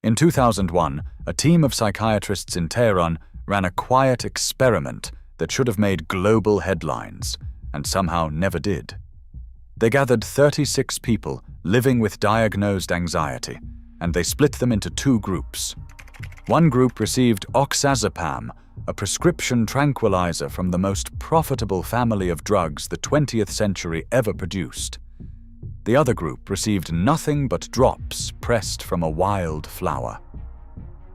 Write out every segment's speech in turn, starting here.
In 2001, a team of psychiatrists in Tehran ran a quiet experiment that should have made global headlines, and somehow never did. They gathered 36 people living with diagnosed anxiety, and they split them into two groups. One group received oxazepam, a prescription tranquilizer from the most profitable family of drugs the 20th century ever produced. The other group received nothing but drops pressed from a wildflower,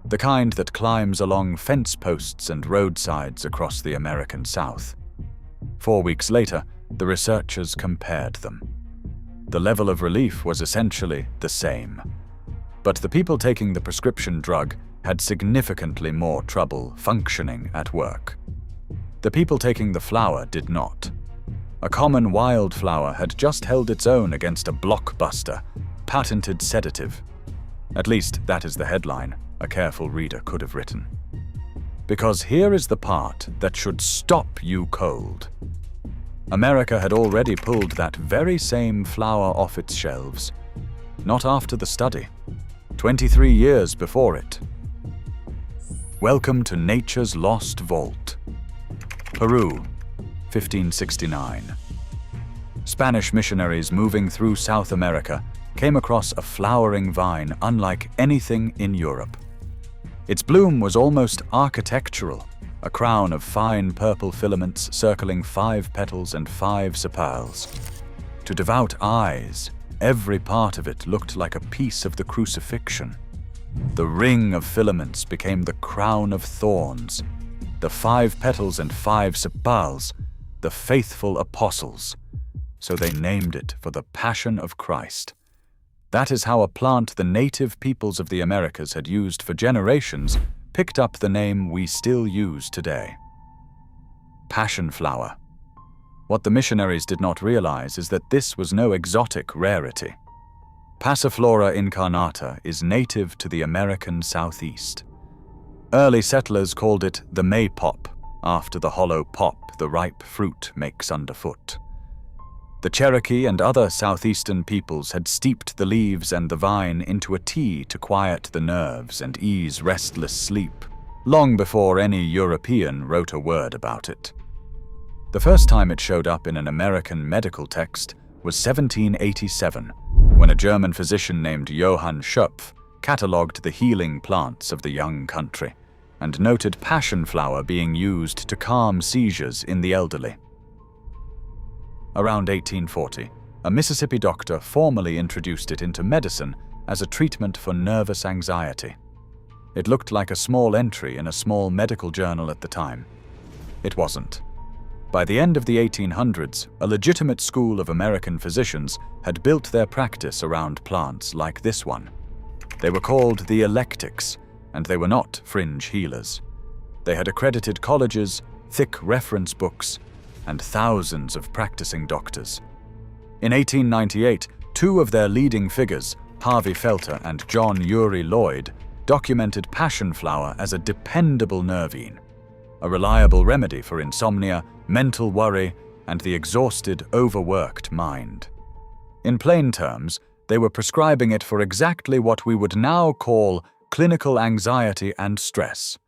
the kind that climbs along fence posts and roadsides across the American South. 4 weeks later, the researchers compared them. The level of relief was essentially the same, but the people taking the prescription drug had significantly more trouble functioning at work. The people taking the flower did not. A common wildflower had just held its own against a blockbuster, patented sedative. At least that is the headline a careful reader could have written. Because here is the part that should stop you cold. America had already pulled that very same flower off its shelves. Not after the study. 23 years before it. Welcome to Nature's Lost Vault. Peru, 1569. Spanish missionaries moving through South America came across a flowering vine unlike anything in Europe. Its bloom was almost architectural, a crown of fine purple filaments circling 5 petals and 5 sepals. To devout eyes, every part of it looked like a piece of the crucifixion. The ring of filaments became the crown of thorns, the 5 petals and 5 sepals, the faithful apostles. So they named it for the Passion of Christ. That is how a plant the native peoples of the Americas had used for generations picked up the name we still use today. Passionflower. What the missionaries did not realize is that this was no exotic rarity. Passiflora incarnata is native to the American Southeast. Early settlers called it the Maypop, after the hollow pop the ripe fruit makes underfoot. The Cherokee and other southeastern peoples had steeped the leaves and the vine into a tea to quiet the nerves and ease restless sleep, long before any European wrote a word about it. The first time it showed up in an American medical text was 1787, when a German physician named Johann Schöpf catalogued the healing plants of the young country, and noted passionflower being used to calm seizures in the elderly. Around 1840, a Mississippi doctor formally introduced it into medicine as a treatment for nervous anxiety. It looked like a small entry in a small medical journal at the time. It wasn't. By the end of the 1800s, a legitimate school of American physicians had built their practice around plants like this one. They were called the Eclectics, and they were not fringe healers. They had accredited colleges, thick reference books, and thousands of practicing doctors. In 1898, 2 of their leading figures, Harvey Felter and John Uri Lloyd, documented passionflower as a dependable nervine, a reliable remedy for insomnia, mental worry, and the exhausted, overworked mind. In plain terms, they were prescribing it for exactly what we would now call clinical anxiety and stress.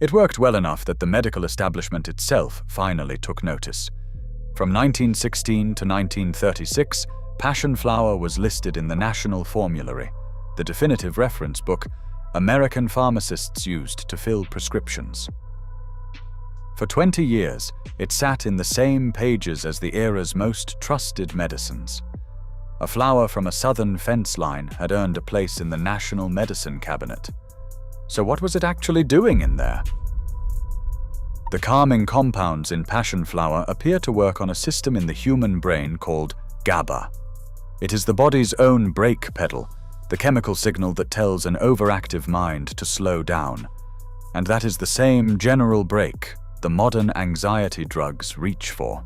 It worked well enough that the medical establishment itself finally took notice. From 1916 to 1936, passionflower was listed in the National Formulary, the definitive reference book American pharmacists used to fill prescriptions. For 20 years, it sat in the same pages as the era's most trusted medicines. A flower from a southern fence line had earned a place in the National Medicine Cabinet. So what was it actually doing in there? The calming compounds in passionflower appear to work on a system in the human brain called GABA. It is the body's own brake pedal, the chemical signal that tells an overactive mind to slow down. And that is the same general brake the modern anxiety drugs reach for.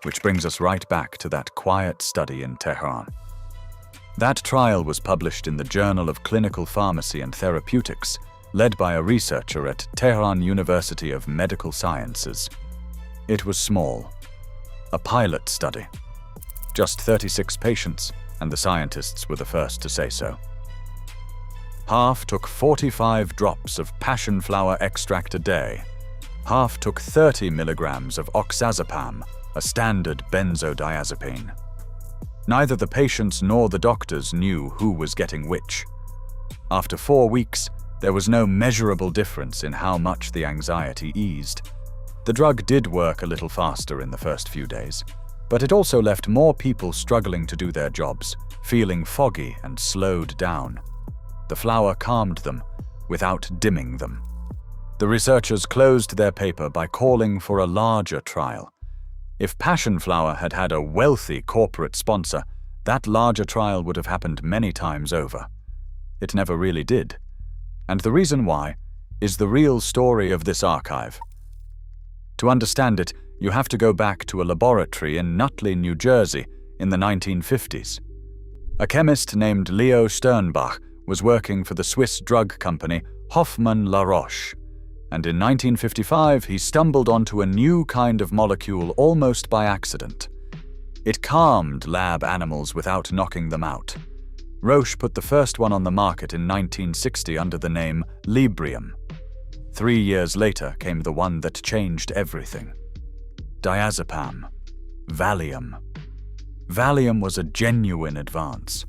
Which brings us right back to that quiet study in Tehran. That trial was published in the Journal of Clinical Pharmacy and Therapeutics, led by a researcher at Tehran University of Medical Sciences. It was small, a pilot study. Just 36 patients, and the scientists were the first to say so. Half took 45 drops of passionflower extract a day. Half took 30 milligrams of oxazepam, a standard benzodiazepine. Neither the patients nor the doctors knew who was getting which. After 4 weeks, there was no measurable difference in how much the anxiety eased. The drug did work a little faster in the first few days, but it also left more people struggling to do their jobs, feeling foggy and slowed down. The flower calmed them, without dimming them. The researchers closed their paper by calling for a larger trial. If Passionflower had had a wealthy corporate sponsor, that larger trial would have happened many times over. It never really did. And the reason why is the real story of this archive. To understand it, you have to go back to a laboratory in Nutley, New Jersey, in the 1950s. A chemist named Leo Sternbach was working for the Swiss drug company Hoffmann La Roche, and in 1955 he stumbled onto a new kind of molecule almost by accident. It calmed lab animals without knocking them out. Roche put the first one on the market in 1960 under the name Librium. 3 years later came the one that changed everything. Diazepam. Valium. Valium was a genuine advance.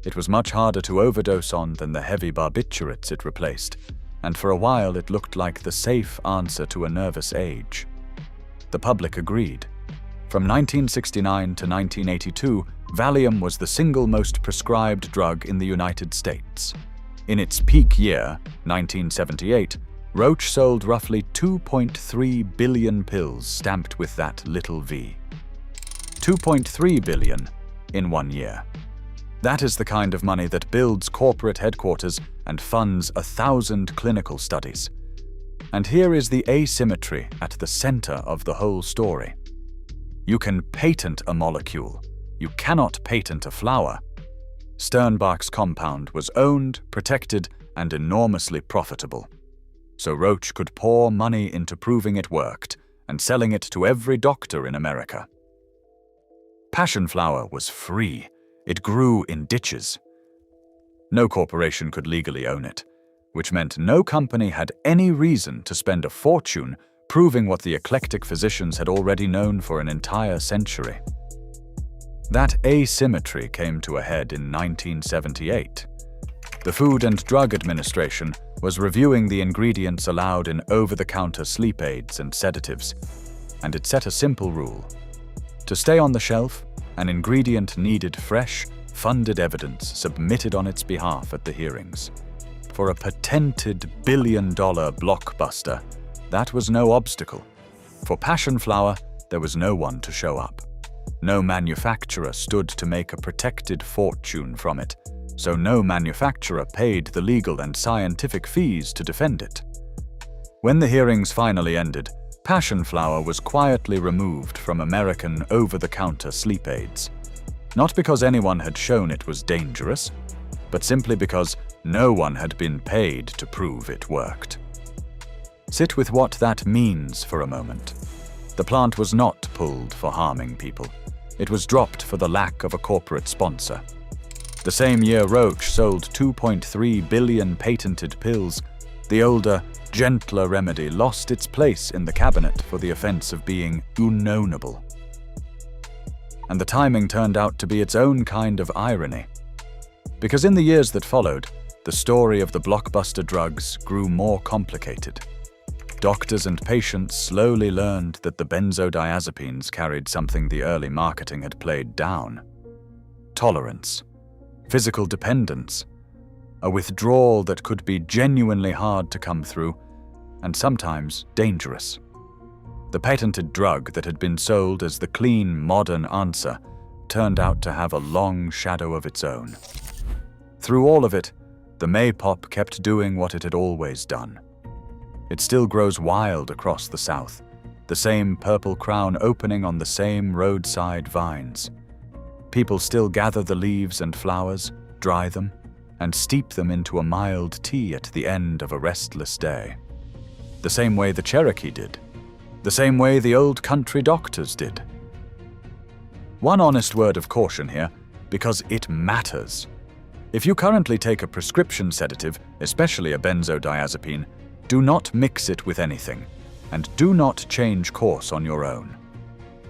It was much harder to overdose on than the heavy barbiturates it replaced, and for a while it looked like the safe answer to a nervous age. The public agreed. From 1969 to 1982, Valium was the single most prescribed drug in the United States. In its peak year, 1978, Roche sold roughly 2.3 billion pills stamped with that little v. 2.3 billion in 1 year. That is the kind of money that builds corporate headquarters and funds 1,000 clinical studies. And here is the asymmetry at the center of the whole story. You can patent a molecule. You cannot patent a flower. Sternbach's compound was owned, protected, and enormously profitable. So Roche could pour money into proving it worked and selling it to every doctor in America. Passionflower was free. It grew in ditches. No corporation could legally own it, which meant no company had any reason to spend a fortune proving what the eclectic physicians had already known for an entire century. That asymmetry came to a head in 1978. The Food and Drug Administration was reviewing the ingredients allowed in over-the-counter sleep aids and sedatives, and it set a simple rule. To stay on the shelf, an ingredient needed fresh, funded evidence submitted on its behalf at the hearings. For a patented billion-dollar blockbuster, that was no obstacle. For Passionflower, there was no one to show up. No manufacturer stood to make a protected fortune from it, so no manufacturer paid the legal and scientific fees to defend it. When the hearings finally ended, Passionflower was quietly removed from American over-the-counter sleep aids. Not because anyone had shown it was dangerous, but simply because no one had been paid to prove it worked. Sit with what that means for a moment. The plant was not pulled for harming people. It was dropped for the lack of a corporate sponsor. The same year Roche sold 2.3 billion patented pills, the older, gentler remedy lost its place in the cabinet for the offense of being unknownable. And the timing turned out to be its own kind of irony. Because in the years that followed, the story of the blockbuster drugs grew more complicated. Doctors and patients slowly learned that the benzodiazepines carried something the early marketing had played down. Tolerance, physical dependence, a withdrawal that could be genuinely hard to come through, and sometimes dangerous. The patented drug that had been sold as the clean, modern answer turned out to have a long shadow of its own. Through all of it, the Maypop kept doing what it had always done. It still grows wild across the South, the same purple crown opening on the same roadside vines. People still gather the leaves and flowers, dry them, and steep them into a mild tea at the end of a restless day. The same way the Cherokee did. The same way the old country doctors did. One honest word of caution here, because it matters. If you currently take a prescription sedative, especially a benzodiazepine, do not mix it with anything, and do not change course on your own.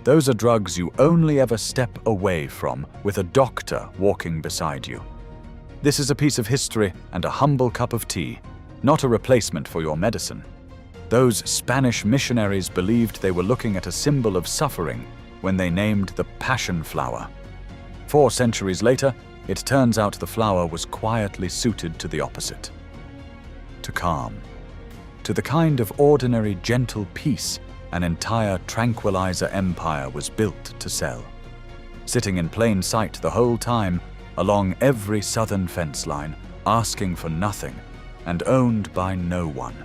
Those are drugs you only ever step away from with a doctor walking beside you. This is a piece of history and a humble cup of tea, not a replacement for your medicine. Those Spanish missionaries believed they were looking at a symbol of suffering when they named the Passionflower. 4 centuries later, it turns out the flower was quietly suited to the opposite. To calm. To the kind of ordinary gentle peace an entire tranquilizer empire was built to sell. Sitting in plain sight the whole time, along every southern fence line, asking for nothing, and owned by no one.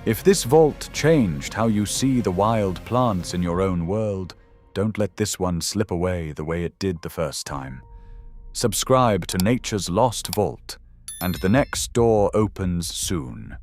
If this vault changed how you see the wild plants in your own world, don't let this one slip away the way it did the first time. Subscribe to Nature's Lost Vault, and the next door opens soon.